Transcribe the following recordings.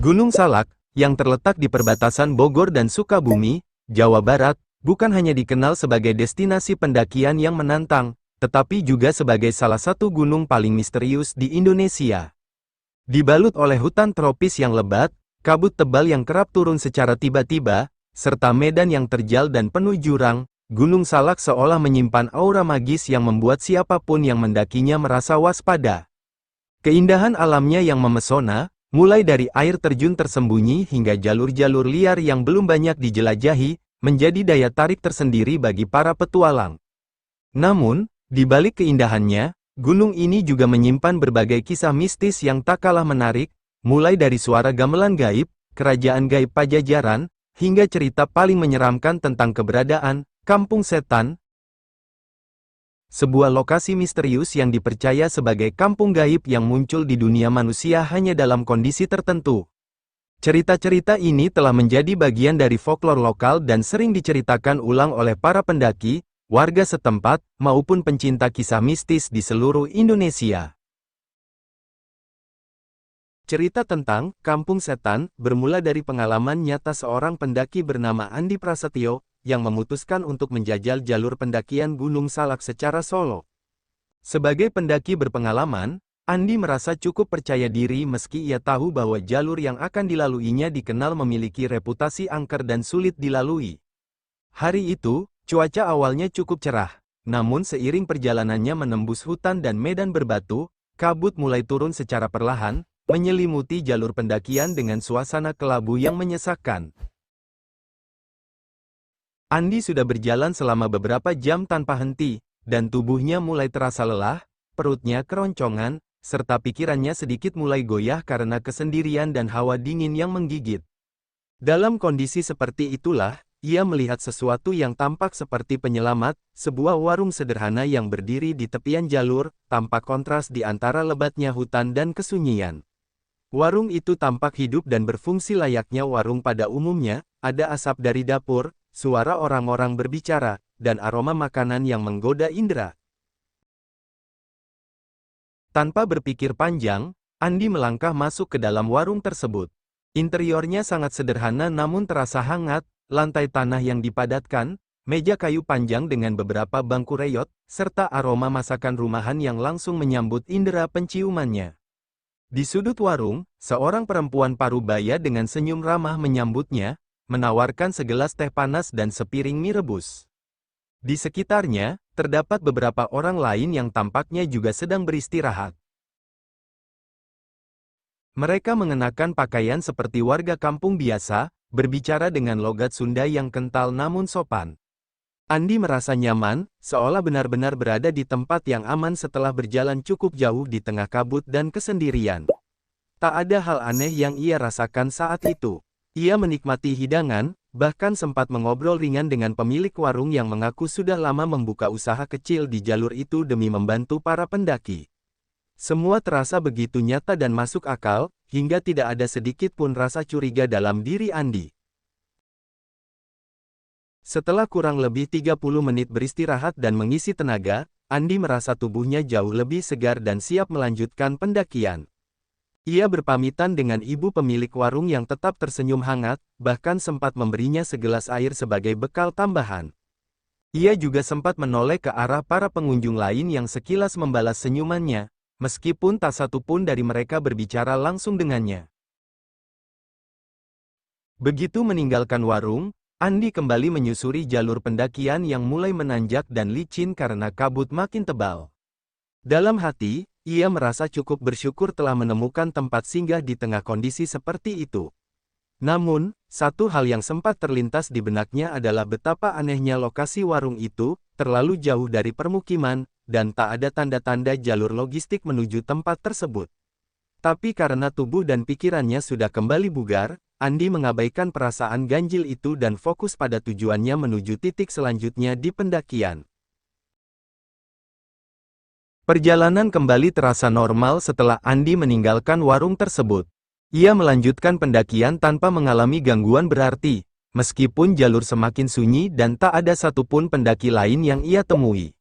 Gunung Salak, yang terletak di perbatasan Bogor dan Sukabumi, Jawa Barat, bukan hanya dikenal sebagai destinasi pendakian yang menantang, tetapi juga sebagai salah satu gunung paling misterius di Indonesia. Dibalut oleh hutan tropis yang lebat, kabut tebal yang kerap turun secara tiba-tiba, serta medan yang terjal dan penuh jurang, Gunung Salak seolah menyimpan aura magis yang membuat siapapun yang mendakinya merasa waspada. Keindahan alamnya yang memesona, mulai dari air terjun tersembunyi hingga jalur-jalur liar yang belum banyak dijelajahi, menjadi daya tarik tersendiri bagi para petualang. Namun, di balik keindahannya, gunung ini juga menyimpan berbagai kisah mistis yang tak kalah menarik, mulai dari suara gamelan gaib, kerajaan gaib Pajajaran, hingga cerita paling menyeramkan tentang keberadaan Kampung Setan, sebuah lokasi misterius yang dipercaya sebagai kampung gaib yang muncul di dunia manusia hanya dalam kondisi tertentu. Cerita-cerita ini telah menjadi bagian dari folklore lokal dan sering diceritakan ulang oleh para pendaki, warga setempat, maupun pencinta kisah mistis di seluruh Indonesia. Cerita tentang Kampung Setan bermula dari pengalaman nyata seorang pendaki bernama Andi Prasetyo, yang memutuskan untuk menjajal jalur pendakian Gunung Salak secara solo. Sebagai pendaki berpengalaman, Andi merasa cukup percaya diri meski ia tahu bahwa jalur yang akan dilaluinya dikenal memiliki reputasi angker dan sulit dilalui. Hari itu, cuaca awalnya cukup cerah, namun seiring perjalanannya menembus hutan dan medan berbatu, kabut mulai turun secara perlahan, menyelimuti jalur pendakian dengan suasana kelabu yang menyesakkan. Andi sudah berjalan selama beberapa jam tanpa henti, dan tubuhnya mulai terasa lelah, perutnya keroncongan, serta pikirannya sedikit mulai goyah karena kesendirian dan hawa dingin yang menggigit. Dalam kondisi seperti itulah, ia melihat sesuatu yang tampak seperti penyelamat, sebuah warung sederhana yang berdiri di tepian jalur, tampak kontras di antara lebatnya hutan dan kesunyian. Warung itu tampak hidup dan berfungsi layaknya warung pada umumnya, ada asap dari dapur, suara orang-orang berbicara, dan aroma makanan yang menggoda indera. Tanpa berpikir panjang, Andi melangkah masuk ke dalam warung tersebut. Interiornya sangat sederhana namun terasa hangat, lantai tanah yang dipadatkan, meja kayu panjang dengan beberapa bangku reyot, serta aroma masakan rumahan yang langsung menyambut indera penciumannya. Di sudut warung, seorang perempuan parubaya dengan senyum ramah menyambutnya, menawarkan segelas teh panas dan sepiring mie rebus. Di sekitarnya, terdapat beberapa orang lain yang tampaknya juga sedang beristirahat. Mereka mengenakan pakaian seperti warga kampung biasa, berbicara dengan logat Sunda yang kental namun sopan. Andi merasa nyaman, seolah benar-benar berada di tempat yang aman setelah berjalan cukup jauh di tengah kabut dan kesendirian. Tak ada hal aneh yang ia rasakan saat itu. Ia menikmati hidangan, bahkan sempat mengobrol ringan dengan pemilik warung yang mengaku sudah lama membuka usaha kecil di jalur itu demi membantu para pendaki. Semua terasa begitu nyata dan masuk akal, hingga tidak ada sedikit pun rasa curiga dalam diri Andi. Setelah kurang lebih 30 menit beristirahat dan mengisi tenaga, Andi merasa tubuhnya jauh lebih segar dan siap melanjutkan pendakian. Ia berpamitan dengan ibu pemilik warung yang tetap tersenyum hangat, bahkan sempat memberinya segelas air sebagai bekal tambahan. Ia juga sempat menoleh ke arah para pengunjung lain yang sekilas membalas senyumannya, meskipun tak satu pun dari mereka berbicara langsung dengannya. Begitu meninggalkan warung, Andi kembali menyusuri jalur pendakian yang mulai menanjak dan licin karena kabut makin tebal. Dalam hati, ia merasa cukup bersyukur telah menemukan tempat singgah di tengah kondisi seperti itu. Namun, satu hal yang sempat terlintas di benaknya adalah betapa anehnya lokasi warung itu, terlalu jauh dari permukiman, dan tak ada tanda-tanda jalur logistik menuju tempat tersebut. Tapi karena tubuh dan pikirannya sudah kembali bugar, Andi mengabaikan perasaan ganjil itu dan fokus pada tujuannya menuju titik selanjutnya di pendakian. Perjalanan kembali terasa normal setelah Andi meninggalkan warung tersebut. Ia melanjutkan pendakian tanpa mengalami gangguan berarti, meskipun jalur semakin sunyi dan tak ada satupun pendaki lain yang ia temui.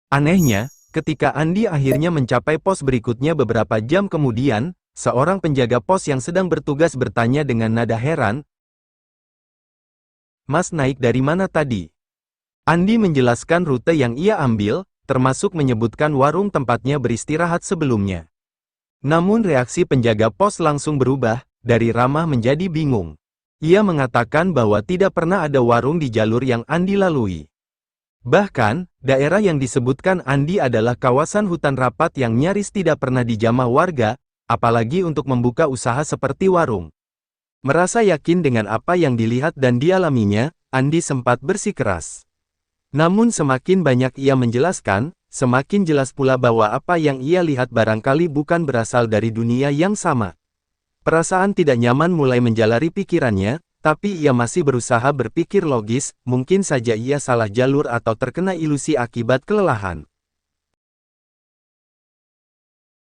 Anehnya, ketika Andi akhirnya mencapai pos berikutnya beberapa jam kemudian, Seorang penjaga pos yang sedang bertugas bertanya dengan nada heran, "Mas naik dari mana tadi?" Andi menjelaskan rute yang ia ambil, termasuk menyebutkan warung tempatnya beristirahat sebelumnya. Namun reaksi penjaga pos langsung berubah, dari ramah menjadi bingung. Ia mengatakan bahwa tidak pernah ada warung di jalur yang Andi lalui. Bahkan, daerah yang disebutkan Andi adalah kawasan hutan rapat yang nyaris tidak pernah dijamah warga, apalagi untuk membuka usaha seperti warung. Merasa yakin dengan apa yang dilihat dan dialaminya, Andi sempat bersikeras. Namun semakin banyak ia menjelaskan, semakin jelas pula bahwa apa yang ia lihat barangkali bukan berasal dari dunia yang sama. Perasaan tidak nyaman mulai menjalari pikirannya, tapi ia masih berusaha berpikir logis, mungkin saja ia salah jalur atau terkena ilusi akibat kelelahan.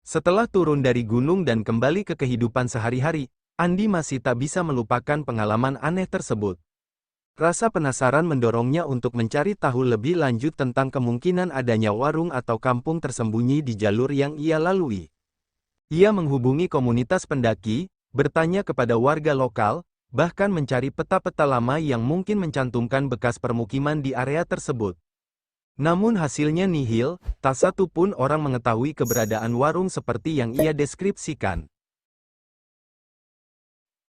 Setelah turun dari gunung dan kembali ke kehidupan sehari-hari, Andi masih tak bisa melupakan pengalaman aneh tersebut. Rasa penasaran mendorongnya untuk mencari tahu lebih lanjut tentang kemungkinan adanya warung atau kampung tersembunyi di jalur yang ia lalui. Ia menghubungi komunitas pendaki, bertanya kepada warga lokal, bahkan mencari peta-peta lama yang mungkin mencantumkan bekas permukiman di area tersebut. Namun hasilnya nihil, tak satu pun orang mengetahui keberadaan warung seperti yang ia deskripsikan.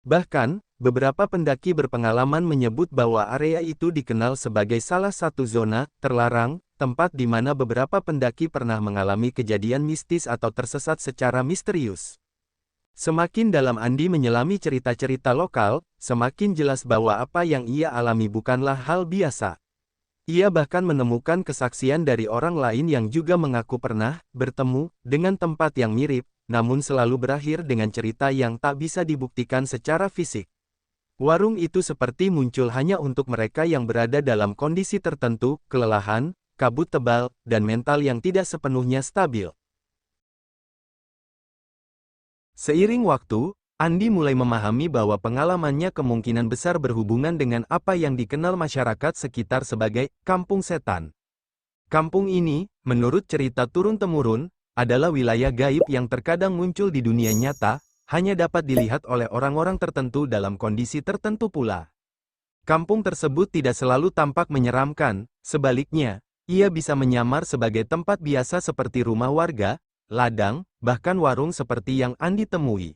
Bahkan, beberapa pendaki berpengalaman menyebut bahwa area itu dikenal sebagai salah satu zona terlarang, tempat di mana beberapa pendaki pernah mengalami kejadian mistis atau tersesat secara misterius. Semakin dalam Andi menyelami cerita-cerita lokal, semakin jelas bahwa apa yang ia alami bukanlah hal biasa. Ia bahkan menemukan kesaksian dari orang lain yang juga mengaku pernah bertemu dengan tempat yang mirip, namun selalu berakhir dengan cerita yang tak bisa dibuktikan secara fisik. Warung itu seperti muncul hanya untuk mereka yang berada dalam kondisi tertentu, kelelahan, kabut tebal, dan mental yang tidak sepenuhnya stabil. Seiring waktu, Andi mulai memahami bahwa pengalamannya kemungkinan besar berhubungan dengan apa yang dikenal masyarakat sekitar sebagai kampung setan. Kampung ini, menurut cerita turun-temurun, adalah wilayah gaib yang terkadang muncul di dunia nyata, hanya dapat dilihat oleh orang-orang tertentu dalam kondisi tertentu pula. Kampung tersebut tidak selalu tampak menyeramkan, sebaliknya, ia bisa menyamar sebagai tempat biasa seperti rumah warga, ladang, bahkan warung seperti yang Andi temui.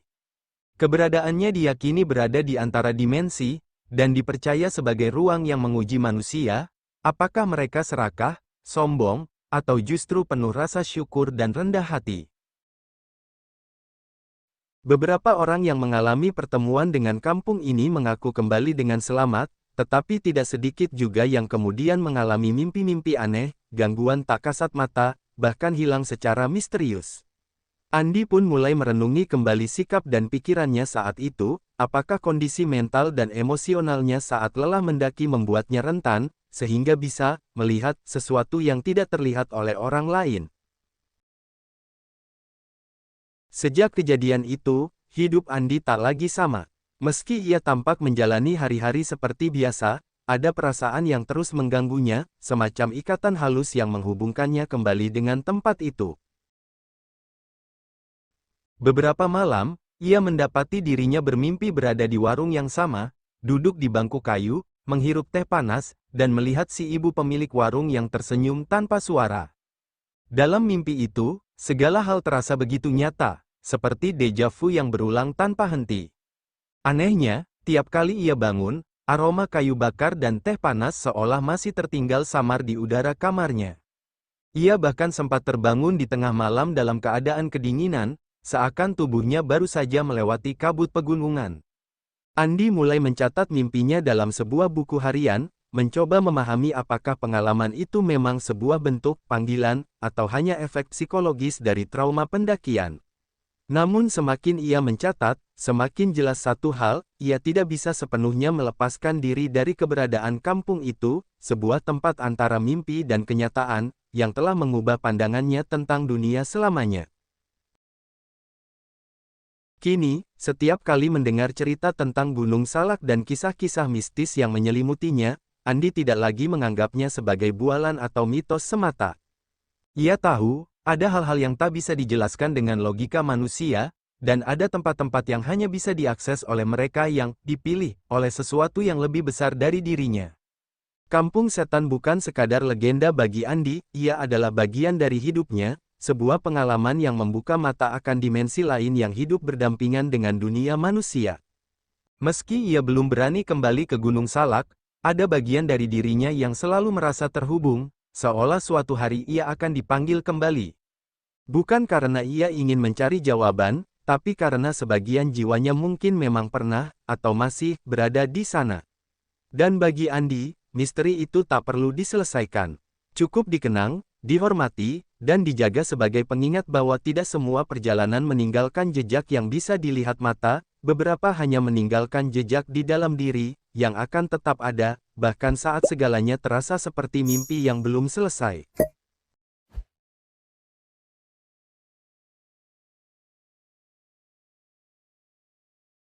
Keberadaannya diyakini berada di antara dimensi, dan dipercaya sebagai ruang yang menguji manusia, apakah mereka serakah, sombong, atau justru penuh rasa syukur dan rendah hati. Beberapa orang yang mengalami pertemuan dengan kampung ini mengaku kembali dengan selamat, tetapi tidak sedikit juga yang kemudian mengalami mimpi-mimpi aneh, gangguan tak kasat mata, bahkan hilang secara misterius. Andi pun mulai merenungi kembali sikap dan pikirannya saat itu, apakah kondisi mental dan emosionalnya saat lelah mendaki membuatnya rentan, sehingga bisa melihat sesuatu yang tidak terlihat oleh orang lain. Sejak kejadian itu, hidup Andi tak lagi sama. Meski ia tampak menjalani hari-hari seperti biasa, ada perasaan yang terus mengganggunya, semacam ikatan halus yang menghubungkannya kembali dengan tempat itu. Beberapa malam, ia mendapati dirinya bermimpi berada di warung yang sama, duduk di bangku kayu, menghirup teh panas, dan melihat si ibu pemilik warung yang tersenyum tanpa suara. Dalam mimpi itu, segala hal terasa begitu nyata, seperti deja vu yang berulang tanpa henti. Anehnya, tiap kali ia bangun, aroma kayu bakar dan teh panas seolah masih tertinggal samar di udara kamarnya. Ia bahkan sempat terbangun di tengah malam dalam keadaan kedinginan, seakan tubuhnya baru saja melewati kabut pegunungan. Andi mulai mencatat mimpinya dalam sebuah buku harian, mencoba memahami apakah pengalaman itu memang sebuah bentuk panggilan, atau hanya efek psikologis dari trauma pendakian. Namun semakin ia mencatat, semakin jelas satu hal, ia tidak bisa sepenuhnya melepaskan diri dari keberadaan kampung itu, sebuah tempat antara mimpi dan kenyataan, yang telah mengubah pandangannya tentang dunia selamanya. Kini, setiap kali mendengar cerita tentang Gunung Salak dan kisah-kisah mistis yang menyelimutinya, Andi tidak lagi menganggapnya sebagai bualan atau mitos semata. Ia tahu, ada hal-hal yang tak bisa dijelaskan dengan logika manusia, Dan ada tempat-tempat yang hanya bisa diakses oleh mereka yang dipilih oleh sesuatu yang lebih besar dari dirinya. Kampung Setan bukan sekadar legenda bagi Andi, ia adalah bagian dari hidupnya, sebuah pengalaman yang membuka mata akan dimensi lain yang hidup berdampingan dengan dunia manusia. Meski ia belum berani kembali ke Gunung Salak, ada bagian dari dirinya yang selalu merasa terhubung, seolah suatu hari ia akan dipanggil kembali. Bukan karena ia ingin mencari jawaban, tapi karena sebagian jiwanya mungkin memang pernah, atau masih, berada di sana. Dan bagi Andi, misteri itu tak perlu diselesaikan. Cukup dikenang, dihormati, dan dijaga sebagai pengingat bahwa tidak semua perjalanan meninggalkan jejak yang bisa dilihat mata, beberapa hanya meninggalkan jejak di dalam diri, yang akan tetap ada, bahkan saat segalanya terasa seperti mimpi yang belum selesai.